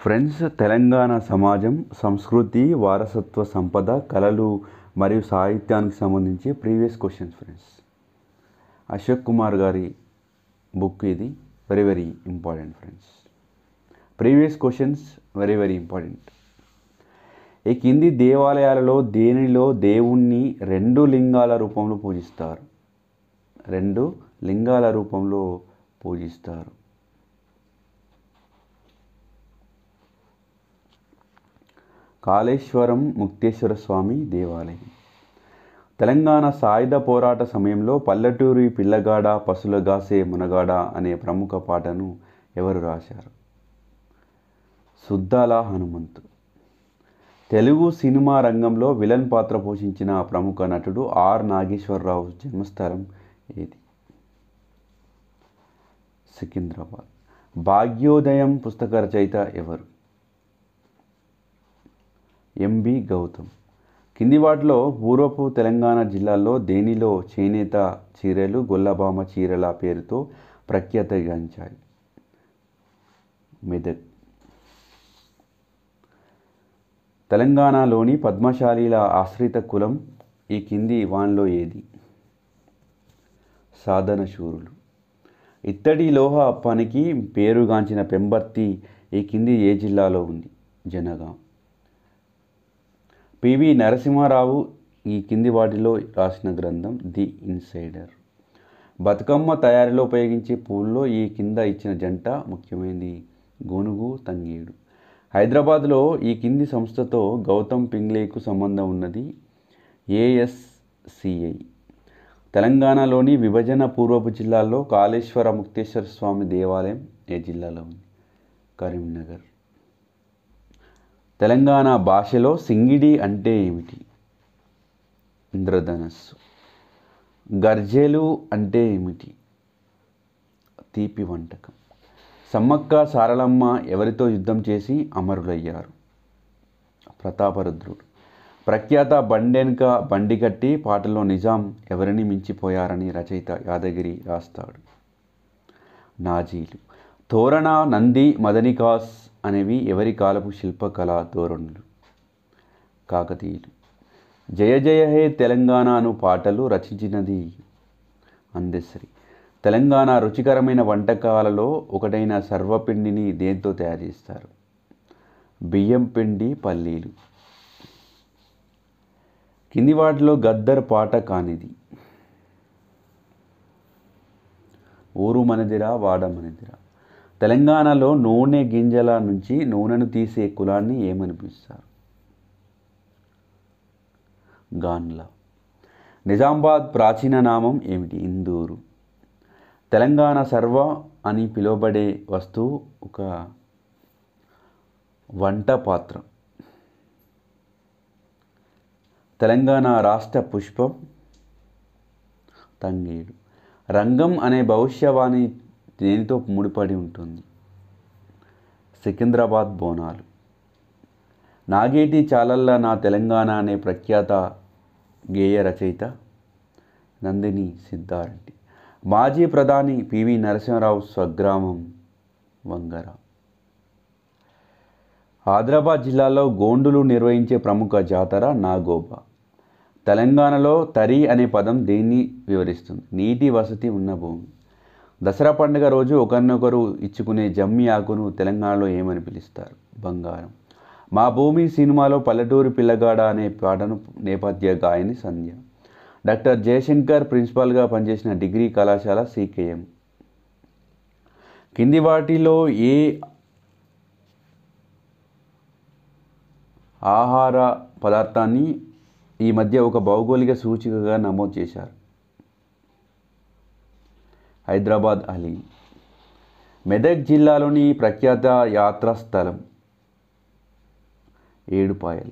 Friends, Telangana సమాజం, సంస్కృతి, వారసత్వ సంపద, కళలు మరియు సాహిత్యానికి సంబంధించి previous questions friends. Ashok Kumar గారి బుక్ ఇది. Very very important friends. Previous questions very important. ఈ కింది దేవాలయాలలో దేనిలో దేవుణ్ణి రెండు లింగాల రూపంలో పూజిస్తారు? రెండు లింగాల రూపంలో పూజిస్తారు. కాళేశ్వరం ముక్తేశ్వర స్వామి దేవాలయం. తెలంగాణ సాయుధ పోరాట సమయంలో పల్లెటూరి పిల్లగాడ పశులగాసే మునగాడ అనే ప్రముఖ పాటను ఎవరు రాశారు? సుద్దాల హనుమంతు. తెలుగు సినిమా రంగంలో విలన్ పాత్ర పోషించిన ప్రముఖ నటుడు ఆర్ నాగేశ్వరరావు జన్మస్థలం ఏది? సికింద్రాబాద్. భాగ్యోదయం పుస్తక రచయిత ఎవరు? ఎంబి గౌతమ్. కింది వాటిలో పూర్వపు తెలంగాణ జిల్లాల్లో దేనిలో చేనేత చీరలు గొల్లబామ చీరల పేరుతో ప్రఖ్యాతిగాంచాయి? మెదక్. తెలంగాణలోని పద్మశాలీల ఆశ్రిత కులం ఈ కింది వాన్లో ఏది? సాధనశూరులు. ఇత్తడి లోహ పనికి పేరుగాంచిన పెంబర్తి ఈ కింది ఏ జిల్లాలో ఉంది? జనగాం. పివి నరసింహారావు ఈ కింది వాటిలో రాసిన గ్రంథం ది ఇన్సైడర్. బతుకమ్మ తయారీలో ఉపయోగించే పూల్లో ఈ కింద ఇచ్చిన జంట ముఖ్యమైనది గోనుగు తంగేడు. హైదరాబాద్లో ఈ కింది సంస్థతో గౌతమ్ పింగ్లేకు సంబంధం ఉన్నది? ఏఎస్సిఐ. తెలంగాణలోని విభజన పూర్వపు జిల్లాల్లో కాళేశ్వర ముక్తేశ్వర స్వామి దేవాలయం ఏ జిల్లాలో ఉంది? కరీంనగర్. తెలంగాణ భాషలో సింగిడి అంటే ఏమిటి? ఇంద్రధనస్సు. గర్జెలు అంటే ఏమిటి? తీపి వంటకం. సమ్మక్క సారలమ్మ ఎవరితో యుద్ధం చేసి అమరులయ్యారు? ప్రతాపరుద్రుడు. ప్రఖ్యాత బండెనక బండి కట్టి పాటలో నిజాం ఎవరిని మించిపోయారని రచయిత యాదగిరి రాస్తాడు? నాజీలు. తోరణ, నంది, మదనికాస్ అనేవి ఎవరి కాలపు శిల్పకళా ధోరణులు? కాకతీయులు. జయ జయ హే తెలంగాణ అను పాటలు రచించినది అందెశ్రీ. తెలంగాణ రుచికరమైన వంటకాలలో ఒకటైన సర్వపిండిని దేంతో తయారు చేస్తారు? బియ్యం పిండి, పల్లీలు. కింది వాటిలో గద్దర్ పాట కానిది? ఊరు మనదిరా వాడ మనదిరా. తెలంగాణలో నూనె గింజల నుంచి నూనెను తీసే కులాన్ని ఏమని పిలుస్తారు? గాన్ల. నిజామాబాద్ ప్రాచీన నామం ఏమిటి? ఇందూరు. తెలంగాణ సర్వ అని పిలువబడే వస్తువు ఒక వంట పాత్ర. తెలంగాణ రాష్ట్ర పుష్పం తంగేడు. రంగం అనే భవిష్యవాణి దేనితో ముడిపడి ఉంటుంది? సికింద్రాబాద్ బోనాలు. నాగేటి చాలల్ల నా తెలంగాణ అనే ప్రఖ్యాత గేయ రచయిత? నందిని సిద్ధారెడ్డి. మాజీ ప్రధాని పివి నరసింహారావు స్వగ్రామం వంగర. ఆదిలాబాద్ జిల్లాలో గోండులు నిర్వహించే ప్రముఖ జాతర నాగోబా. తెలంగాణలో తరి అనే పదం దేన్ని వివరిస్తుంది? నీటి వసతి ఉన్న భూమి. దసరా పండుగ రోజు ఒకరినొకరు ఇచ్చుకునే జమ్మి ఆకును తెలంగాణలో ఏమని పిలుస్తారు? బంగారం. మా భూమి సినిమాలో పల్లెటూరి పిల్లగాడ అనే పాటను నేపథ్య గాయని సంధ్య. డాక్టర్ జయశంకర్ ప్రిన్సిపాల్గా పనిచేసిన డిగ్రీ కళాశాల సికేఎం. కింది వాటిలో ఏ ఆహార పదార్థాన్ని ఈ మధ్య ఒక భౌగోళిక సూచికగా నమోదు చేశారు? హైదరాబాద్ హలీం. మెదక్ జిల్లాలోని ప్రఖ్యాత యాత్రాస్థలం ఏడుపాయల.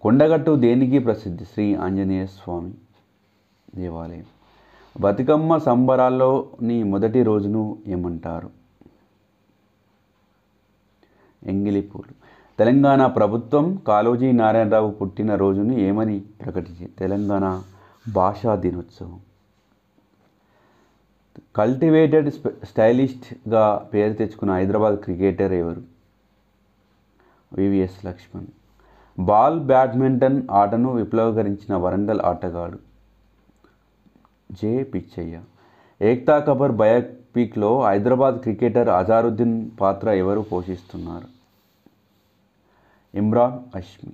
కొండగట్టు దేనికి ప్రసిద్ధి? శ్రీ ఆంజనేయ స్వామి దేవాలయం. బతుకమ్మ సంబరాల్లోని మొదటి రోజును ఏమంటారు? ఎంగిలిపూలు. తెలంగాణ ప్రభుత్వం కాళోజీ నారాయణరావు పుట్టిన రోజును ఏమని ప్రకటించింది? తెలంగాణ భాషా దినోత్సవం. కల్టివేటెడ్ స్టైలిస్ట్గా పేరు తెచ్చుకున్న హైదరాబాద్ క్రికెటర్ ఎవరు? వివిఎస్ లక్ష్మణ్. బాల్ బ్యాడ్మింటన్ ఆటను విప్లవీకరించిన వరంగల్ ఆటగాడు జె పిచ్చయ్య. ఏక్తా కపూర్ బయోపిక్లో హైదరాబాద్ క్రికెటర్ అజారుద్దీన్ పాత్ర ఎవరు పోషిస్తున్నారు? ఇమ్రాన్ హష్మి.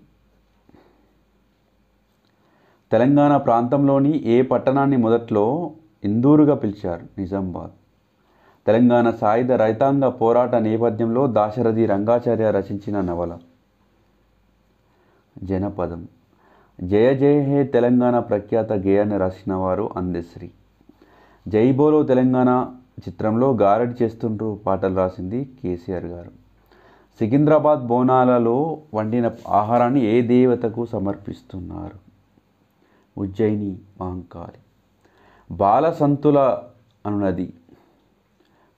తెలంగాణ ప్రాంతంలోని ఏ పట్టణాన్ని మొదట్లో ఇందూరుగా పిలిచారు? నిజామాబాద్. తెలంగాణ సాయుధ రైతాంగ పోరాట నేపథ్యంలో దాశరథి రంగాచార్య రచించిన నవల? జనపదం. జయ జయ హే తెలంగాణ ప్రఖ్యాత గేయాన్ని రాసిన వారు అందశ్రీ. జై బోలో తెలంగాణ చిత్రంలో గారడి చేస్తుంటూ పాటలు రాసింది కేసీఆర్ గారు. సికింద్రాబాద్ బోనాలలో వండిన ఆహారాన్ని ఏ దేవతకు సమర్పిస్తున్నారు? ఉజ్జయిని మహంకాళి. బాలసంతుల అనునది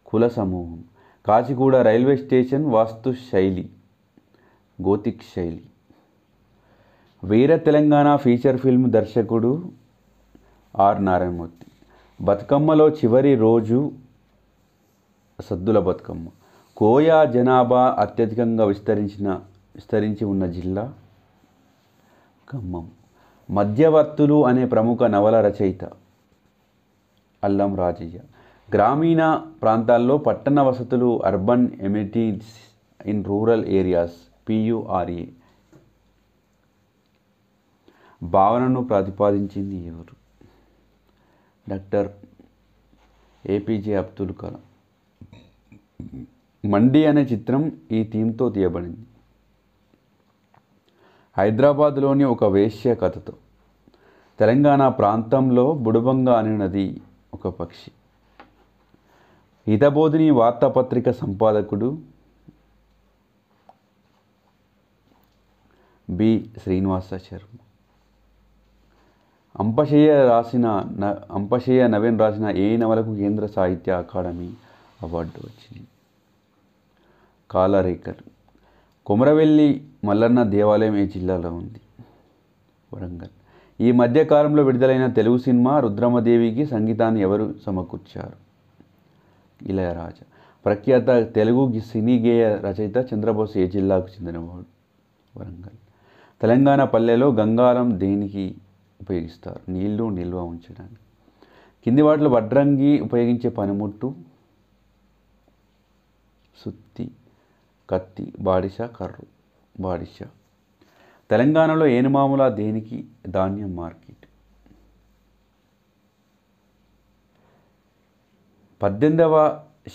కుల సమూహం. కాచిగూడ రైల్వే స్టేషన్ వాస్తు శైలి గోతిక్ శైలి. వీర తెలంగాణ ఫీచర్ ఫిల్మ్ దర్శకుడు ఆర్ నారాయణమూర్తి. బతుకమ్మలో చివరి రోజు సద్దుల బతుకమ్మ. కోయా జనాభా అత్యధికంగా విస్తరించి ఉన్న జిల్లా ఖమ్మం. మధ్యవర్తులు అనే ప్రముఖ నవల రచయిత అల్లం రాజయ్య. గ్రామీణ ప్రాంతాల్లో పట్టణ వసతులు urban amenities in rural areas PURA భావనను ప్రతిపాదించింది ఎవరు? Doctor APJ Abdul Kalam. మండి అనే చిత్రం ఈ థీమ్తో తీయబడింది. హైదరాబాద్లోని ఒక వేశ్య కథతో. తెలంగాణ ప్రాంతంలో బుడుబంగ అనునది ఒక పక్షి. హితబోధిని వార్తాపత్రిక సంపాదకుడు బి శ్రీనివాస శర్మ. అంపశయ్య నవీన్ రాసిన ఏ నవలకు కేంద్ర సాహిత్య అకాడమీ అవార్డు వచ్చింది? కాలరేఖలు. కొమరవెల్లి మల్లన్న దేవాలయం ఏ జిల్లాలో ఉంది? వరంగల్. ఈ మధ్య కాలంలో విడుదలైన తెలుగు సినిమా రుద్రమదేవికి సంగీతాన్ని ఎవరు సమకూర్చారు? ఇళయరాజా. ప్రఖ్యాత తెలుగు సినీ గేయ రచయిత చంద్రబోస్ ఏ జిల్లాకు చెందినవాడు? వరంగల్. తెలంగాణ పల్లెలో గంగారం దేనికి ఉపయోగిస్తారు? నీళ్లు నిల్వ ఉంచడానికి. కింది వాటిలో వడ్రంగి ఉపయోగించే పనిముట్టు? సుత్తి, కత్తి, బాడిష, కర్రు. బాడిష. తెలంగాణలో ఏనుమాముల దేనికి ధాన్యం మార్కెట్? 18వ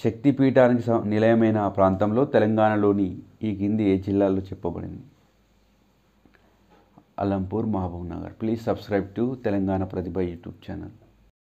శక్తిపీఠానికి నిలయమైన ప్రాంతంలో తెలంగాణలోని ఈ కింది ఏ జిల్లాలో చెప్పబడింది? Alampur, Mahabubnagar. Please subscribe to Telangana Pratibha YouTube channel.